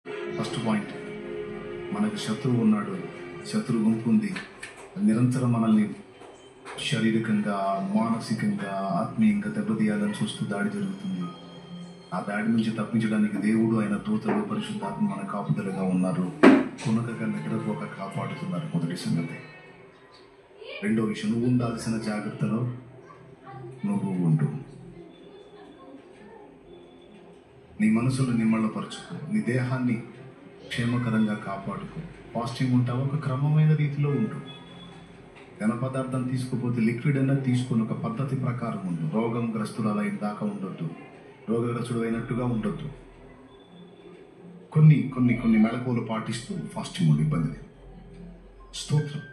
First point, మనకు శత్రువు ఉన్నాడు, శత్రు గుంపు ఉంది. నిరంతరం మనల్ని శారీరకంగా, మానసికంగా, ఆత్మీయంగా దెబ్బతీయాలని చూస్తూ దాడి జరుగుతుంది. ఆ దాడి నుంచి తప్పించడానికి దేవుడు, ఆయన దూతలు, పరిశుద్ధాత్మ మన కాపుదలుగా ఉన్నారు. కొనకగా నిద్రపోక కాపాడుతున్నారు. మొదటి సంగతి. రెండో విషయం, నువ్వు ఉండాల్సిన జాగ్రత్తలో నువ్వు ఉండు. నీ మనసును నిమ్మళ్ళపరచుకో, నీ దేహాన్ని క్షేమకరంగా కాపాడుకో. ఫాస్టింగ్ ఉంటావు, ఒక క్రమమైన రీతిలో ఉండు. ఘన పదార్థం తీసుకుపోతే లిక్విడ్ అన్నది తీసుకుని ఒక పద్ధతి ప్రకారం ఉండు. రోగం గ్రస్తురాలైన దాకా ఉండొద్దు, రోగగ్రస్తుడు అయినట్టుగా ఉండొద్దు. కొన్ని కొన్ని కొన్ని మెళకువలు పాటిస్తూ ఫాస్టింగ్ ఉండి ఇబ్బంది లేదు. స్తోత్రం.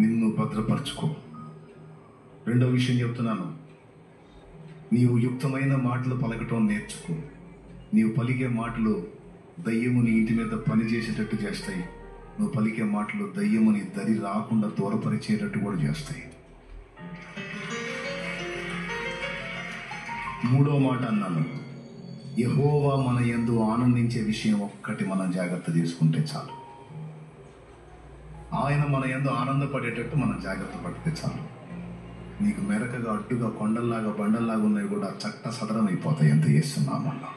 నిన్ను భద్రపరచుకో. రెండో విషయం చెప్తున్నాను, నీవు యుక్తమైన మాటలు పలకటం నేర్చుకో. నీవు పలికే మాటలు దయ్యము నీ ఇంటి మీద పనిచేసేటట్టు చేస్తాయి. నువ్వు పలికే మాటలు దయ్యముని దరి రాకుండా దూరపరిచేటట్టు కూడా చేస్తాయి. మూడో మాట అన్నాను, యెహోవా మన యందు ఆనందించే విషయం ఒక్కటి మనం జాగ్రత్త తీసుకుంటే చాలు. ఆయన మన యందు ఆనందపడేటట్టు మనం జాగ్రత్త పడితే చాలు. నీకు మెరకగా, అడ్డుగా, కొండల్లాగా, బండల్లాగా ఉన్నవి కూడా చట్ట సదరం అయిపోతాయి. ఎంత చేస్తున్నామన్నా.